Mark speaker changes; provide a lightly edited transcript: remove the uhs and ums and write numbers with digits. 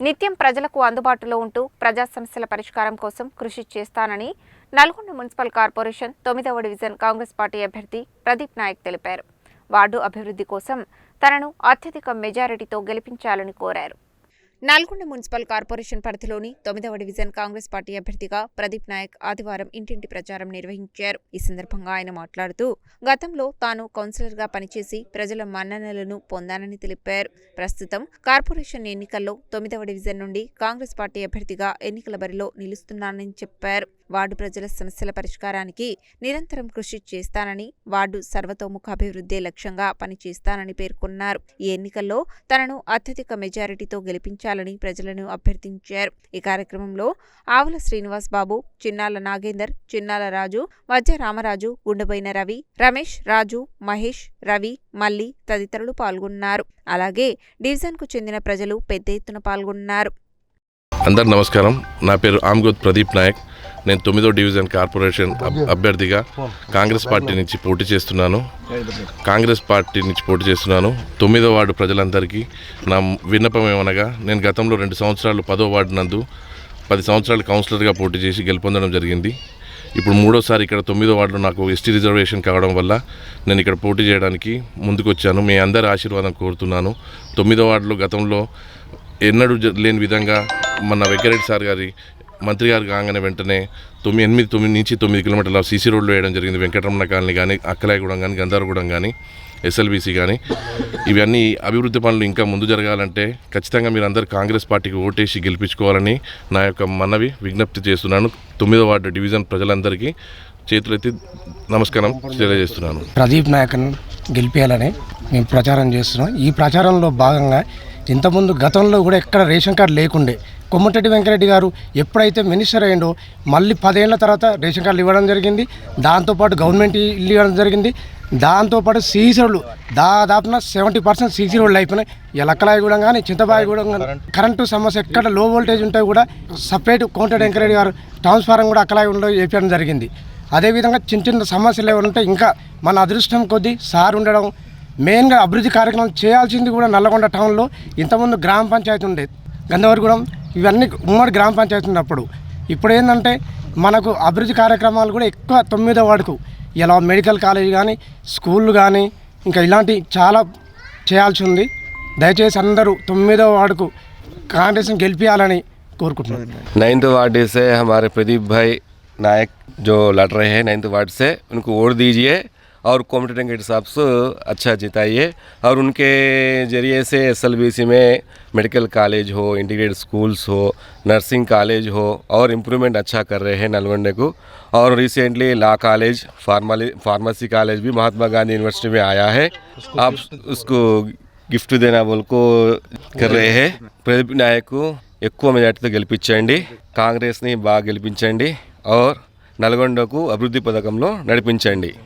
Speaker 1: నిత్యం ప్రజలకు అందుబాటులో ఉంటూ ప్రజా సమస్యల పరిష్కారం కోసం కృషి చేస్తానని నల్గొండ మున్సిపల్ కార్పొరేషన్ 9వ డివిజన్ కాంగ్రెస్ పార్టీ అభ్యర్థి ప్రదీప్ నాయక్ తెలిపారు. వార్డు అభివృద్ధి కోసం తనను అత్యధిక మెజారిటీతో గెలిపించాలని కోరారు. నల్గొండ మున్సిపల్ కార్పొరేషన్ పరిధిలోని 9వ డివిజన్ కాంగ్రెస్ పార్టీ అభ్యర్థిగా ప్రదీప్ నాయక్ ఆదివారం ఇంటింటి ప్రచారం నిర్వహించారు. ఈ సందర్భంగా ఆయన మాట్లాడుతూ గతంలో తాను కౌన్సిలర్గా పనిచేసి ప్రజల మన్ననలను పొందానని తెలిపారు. ప్రస్తుతం కార్పొరేషన్ ఎన్నికల్లో 9వ డివిజన్ నుండి కాంగ్రెస్ పార్టీ అభ్యర్థిగా ఎన్నికల బరిలో నిలుస్తున్నానని చెప్పారు. వార్డు ప్రజల సమస్యల పరిష్కారానికి నిరంతరం కృషి చేస్తానని, వార్డు సర్వతోముఖ అభివృద్ధి లక్ష్యంగా పనిచేస్తానని పేర్కొన్నారు. ఈ ఎన్నికల్లో తనను అత్యధిక మెజారిటీతో గెలిపించాలని ప్రజలను అభ్యర్థించారు. ఈ కార్యక్రమంలో ఆవుల శ్రీనివాస్ బాబు, చిన్నాల నాగేందర్, చిన్నాల రాజు, వజ్జ రామరాజు, గుండెబోయిన రవి, రమేష్, రాజు, మహేష్, రవి, మల్లి తదితరులు పాల్గొన్నారు. అలాగే డివిజన్కు చెందిన ప్రజలు పెద్ద ఎత్తున పాల్గొన్నారు.
Speaker 2: అందరు నమస్కారం. నా పేరు ఆమ్గోద్ ప్రదీప్ నాయక్. నేను 9వ డివిజన్ కార్పొరేషన్ అభ్యర్థిగా కాంగ్రెస్ పార్టీ నుంచి పోటీ చేస్తున్నాను. 9వ వార్డు ప్రజలందరికీ నా విన్నపం ఏమనగా, నేను గతంలో 2 సంవత్సరాలు 10వ వార్డు నందు 10 సంవత్సరాలు కౌన్సిలర్గా పోటీ చేసి గెలుపొందడం జరిగింది. ఇప్పుడు 3వసారి ఇక్కడ 9వ వార్డులో నాకు ఎస్టీ రిజర్వేషన్ కావడం వల్ల నేను ఇక్కడ పోటీ చేయడానికి ముందుకు వచ్చాను. మీ అందరి ఆశీర్వాదం కోరుతున్నాను. 9వ వార్డులో గతంలో ఎన్నడూ లేని విధంగా మన వెంకరెడ్డి సార్ గారి మంత్రి గారు కాగానే వెంటనే 9 నుంచి 9 కిలోమీటర్ల సీసీ రోడ్లు వేయడం జరిగింది. వెంకటరమణ కాలనీ కానీ, అక్కలాయగూడెం కానీ, గంధారగూడెం కానీ, SLBC కానీ. ఇవన్నీ అభివృద్ధి పనులు ఇంకా ముందు జరగాలంటే ఖచ్చితంగా మీరు అందరూ కాంగ్రెస్ పార్టీకి ఓటేసి గెలిపించుకోవాలని నా యొక్క విజ్ఞప్తి చేస్తున్నాను. 9వ వార్డు డివిజన్ ప్రజలందరికీ చేతులెత్తి నమస్కారం తెలియజేస్తున్నాను.
Speaker 3: ప్రదీప్ నాయక్ను గెలిపేయాలని మేము ప్రచారం చేస్తున్నాం. ఈ ప్రచారంలో భాగంగా ఇంతకుముందు గతంలో కూడా ఎక్కడ రేషన్ కార్డు లేకుండే కోమటిరెడ్డి వెంకరెడ్డి గారు ఎప్పుడైతే మినిస్టర్ అయ్యిండో మళ్ళీ 10 ఏళ్ల తర్వాత రేషన్ కార్డులు ఇవ్వడం జరిగింది. దాంతోపాటు గవర్నమెంట్ ఇల్లు ఇవ్వడం జరిగింది. దాంతోపాటు సీసీ రోడ్లు దాదాపున 70% సీసీ రోడ్లు అయిపోయినాయి. లక్కలాయగూడెం కానీ, చింతబాయగూడెం కానీ కరెంటు సమస్య ఎక్కడ లో వోల్టేజ్ ఉంటాయి కూడా సపరేట్ కోమటిరెడ్డి వెంకరెడ్డి గారు ట్రాన్స్ఫారం కూడా అక్కలాయగూడెంలో వేపించడం జరిగింది. అదేవిధంగా చిన్న సమస్యలు ఏమైనా ఉంటే ఇంకా మన అదృష్టం కొద్దీ సార్ ఉండడం, మెయిన్గా అభివృద్ధి కార్యక్రమం చేయాల్సింది కూడా నల్లగొండ టౌన్లో ఇంతకుముందు గ్రామ పంచాయతీ ఉండేది, గంధవరగూడెం, ఇవన్నీ ఉమ్మడి గ్రామ పంచాయతీ ఉన్నప్పుడు. ఇప్పుడు ఏంటంటే మనకు అభివృద్ధి కార్యక్రమాలు కూడా ఎక్కువ 9వ వార్డుకు ఇలా మెడికల్ కాలేజ్ కానీ, స్కూళ్ళు కానీ ఇంకా ఇలాంటి చాలా చేయాల్సి ఉంది. దయచేసి అందరూ 9వ వార్డుకు కాంగ్రెస్ని గెలిపించాలని కోరుకుంటున్నాను.
Speaker 4: 9th वार्ड से हमारे प्रदीप भाई नायक जो लड़ रहे हैं 9th वार्ड से, उनको वोट दीजिए और कोमटिरेड्डी वेंकट साहब से अच्छा जिताइए और उनके ज़रिए से SLBC में मेडिकल कॉलेज हो, इंटीग्रेटेड स्कूल्स हो, नर्सिंग कॉलेज हो और इम्प्रूवमेंट अच्छा कर रहे हैं नलगोंडे को. और recently law college, pharmacy college भी महात्मा गांधी यूनिवर्सिटी में आया है. आप उसको గిఫ్ట్ देना बोल को कर रहे हैं. ప్రదీప్ నాయక్ ఎక్కువ మెజార్టీతో గెలిపించండి, కాంగ్రెస్ని బాగా గెలిపించండి और నల్గొండకు అభివృద్ధి పథకంలో నడిపించండి.